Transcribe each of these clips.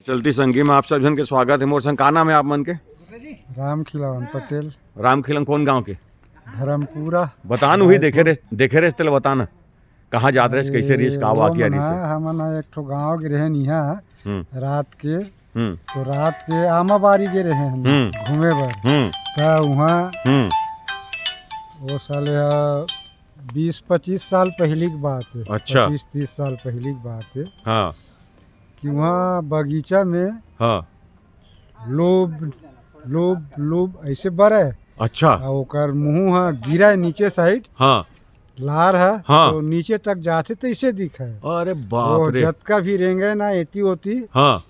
चलती संगी में आप सब जन के स्वागत है। मोर संग का नाम है आप मन के? राम खिलावन पटेल, राम खिलन कौन गांव के? धर्मपुरा। बतान वही देखे रे तेल बताना कहाँ जात रहे कैसे रहीस का वाकिया रहीस? हमन एक ठो गाँव गे रहे यहाँ रात के, हम्म तो रात के आमाबाड़ी गे रहे हम घूमे बर। तो वहाँ वो साले 20-25 साल पहली की बात है। अच्छा। 25-30 साल पहली की बात है हाँ कि वहाँ बगीचा में हाँ। लोब लोब लोब ऐसे बड़े। अच्छा। और ओकर मुँह गिरा है नीचे साइड, हाँ लार है। हाँ। तो नीचे तक जाते तो ऐसे दिखा है। अरे बाप रे। जतका भी रेंगे ना एती होती हाँ।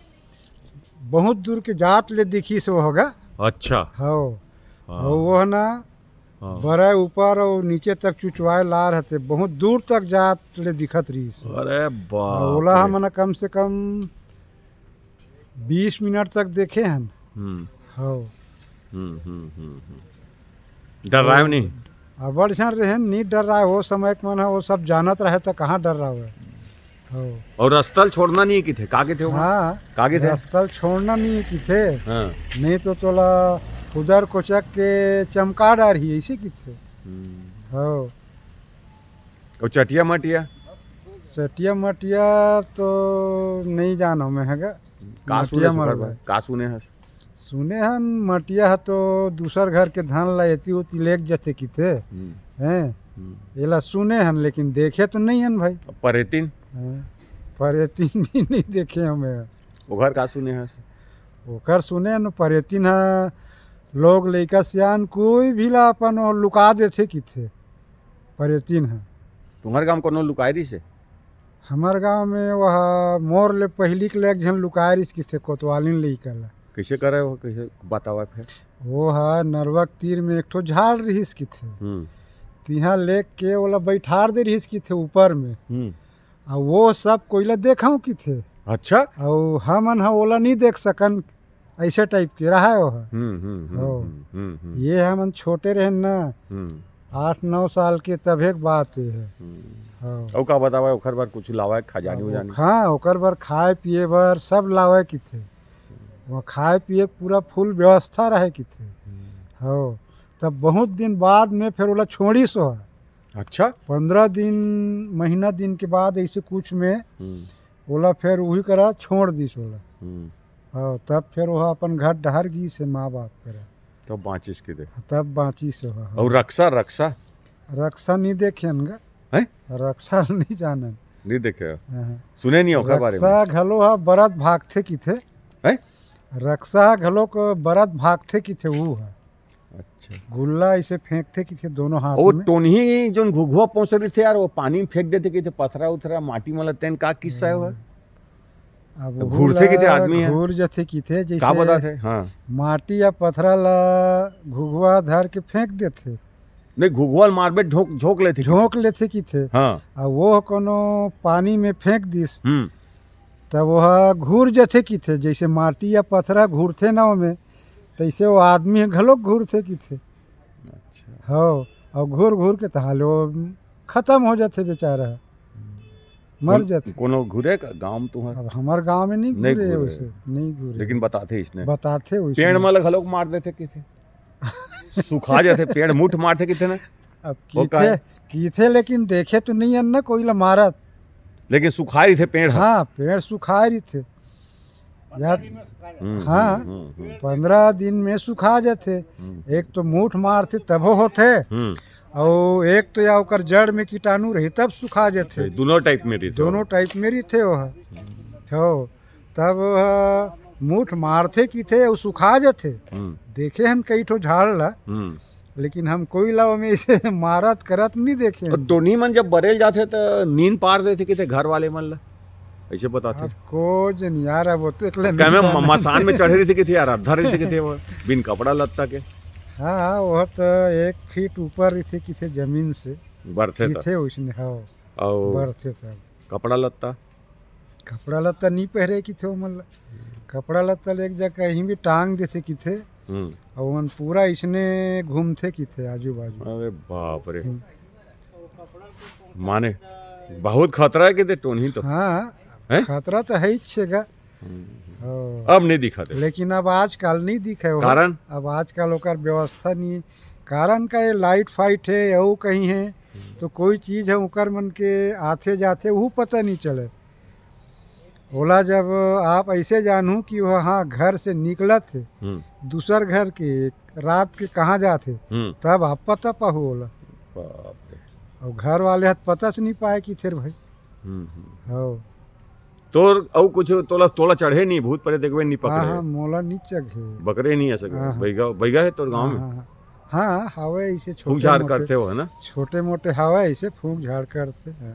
बहुत दूर के जात ले दिखी से होगा। अच्छा। हो हाँ। वो है ना हाँ। बड़े ऊपर और नीचे तक चुचवाए लार हते, बहुत दूर तक जात ले दिखत रही से। अरे बाप ओला रे। हमन कम से कम 20 मिनट तक देखे हन। हो डर रहा है नहीं? बड़ झन रहे नहीं डर रहा है। वो समय के मन है वो सब जानत रहे तो कहाँ डर रहा है। हो और रस्तल छोड़ना नहीं की थे कागे थे वहाँ? हाँ कागे थे? रास्ता छोड़ना नहीं की थे। हाँ। नहीं तो तोला उधर कोचक के चमका डार ही ऐसे की थे। हो और चटिया मटिया चटिया मटिया तो नहीं जानो मैं हैगा। का मटिया सुने मरबा का सुने हस? सुने हन मटिया है तो दूसर घर के धान ला एती उती लेक जते की थे हैं। एला सुने हन लेकिन देखे तो नहीं हन भाई। परेतिन परेतिन भी नहीं देखे हमें। वो घर का सुने हस? ओकर सुने हन परेतिन है लोग लइका सियान कोई भी ला अपन और लुका देते की थे। परेतिन है तुम्हारे गांव कोनो लुकायरी से? हमार गांव में वह मोर ले पहली के लेक झन लुकायरिस की थे कोतवालिन लइका ला। कैसे करे हो कैसे बतावा फिर? वो है नरवक तीर में एक ठो झाड़ रहीस की थे। तिहा लेक के ओला बैठार दे रहीस की थे ऊपर में। और वो सब कोयला देखाऊं की थे। अच्छा। और हमन हा ओला नहीं देख सकन ऐसे टाइप के रहा है वो। ये हमन छोटे रहे ना 8-9 साल के तभे के बात है। और का बतावा ओखर बार कुछ लावा खजानी उजानी? हाँ ओकर बर खाए पिए बर सब लावे की थे। वहाँ खाए पिए पूरा फुल व्यवस्था रहे की थे। हो तब बहुत दिन बाद में फिर ओला छोड़ी सो है। अच्छा। 15 दिन महीना दिन के बाद ऐसे कुछ में ओला फिर वही करा छोड़ दी सोला। हाँ तब फिर वह अपन घर डहर गई से माँ बाप करे तब बाँचिस के दे तब बाँची से। और रक्षा रक्षा रक्षा नहीं देखे गा। रक्षा नहीं जाने नहीं देखे सुने नहीं ओखर बारे में? रक्षा घलो हा बरत भागते की थे। रक्षा घलो को बरत भागते की थे वो है। अच्छा। गुल्ला ऐसे फेंकते की थे दोनों हाथ वो में। टोनही जो घुघुआ पहुंच रही थे यार वो पानी में फेंक देते कि थे पथरा उथरा माटी में लगते का किस्सा है वो? अब घूरते की थे आदमी है? घूर जथे की थे का जैसे बता थे? हाँ। माटी या पथरा ला घुघुआ धर के फेंक देते। नहीं घुघुआ मारबे झोंक लेते झोंक लेते की थे। हाँ। और वो कोनो पानी में फेंक दिस तब वह घूर जथे की थे जैसे माटी या पथरा घूरते ना में तैसे वो आदमी घलोक घूरते की थे। अच्छा। हो और घूर घूर के तहालो खत्म हो जाते बेचारा मर जाते। कोनो घूरे का गांव तुम्हारा? अब हमार गांव में नहीं नहीं घूरे घूरे। वैसे नहीं घूरे लेकिन बताते इसने बताते वैसे। पेड़ में घलोक मार देते कि थे सुखा जाते पेड़ मुठ मारते कि थे ना? अब की थे लेकिन देखे तो नहीं ना कोई ला मारत। लेकिन सुखाई थे पेड़? हाँ पेड़ सुखा रही थे याद। हाँ 15 दिन में सुखा जाते। एक तो मुठ मारते तब होते और एक तो या ओकर जड़ में कीटाणु रही तब सुखा जाते। दोनों टाइप में रही दोनों टाइप में रही थे वह। हो तब मुठ मारते की थे और सुखा जाते। देखे हम कई ठो झाड़ ला लेकिन हम कोई ला में इसे मारत करत नहीं देखे। और टोनी मन जब बरेल जाते तो नींद पार देते कि थे घर वाले मन ला ऐसे बताते? को जन यार अब तो मसान में चढ़े रही थी कि थे यार अद्धा रही थी कि थे वो बिन कपड़ा लत्ता के? हाँ वो तो 1 फीट ऊपर रही थी किसी जमीन से बरथे थे उसने। हाँ और बरथे तब कपड़ा लत्ता नहीं पहरे की थे। मतलब कपड़ा लत्ता एक जगह कहीं भी टांग देते की थे और मन पूरा इसने घूमते की थे आजू बाजू। अरे बाप रे माने बहुत खतरा है कि टोनी तो। हाँ खतरा तो है ही छेगा। अब नहीं दिखा दे लेकिन अब आजकल नहीं दिखे हो। कारण अब आजकल ओकर व्यवस्था नहीं है। कारण का ये लाइट फाइट है या वो कहीं है तो कोई चीज़ है ओकर मन के आते जाते वो पता नहीं चले। ओला जब आप ऐसे जानू कि वहाँ घर से निकलत थे दूसर घर के रात के कहाँ जाते तब आप पता पाहू ओला। बाप रे। और घर वाले हाथ पता से नहीं पाए कि थे भाई। हो तोर और कुछ तोला चढ़े नहीं भूत प्रेत देखबे नहीं हाँ पकड़े हाँ मोला नीचे घे बकरे नहीं है सके बैगा है तोर गांव में हाँ हवा ऐसे फूक झाड़ करते हो है ना छोटे मोटे हवा ऐसे फूक झाड़ करते हैं।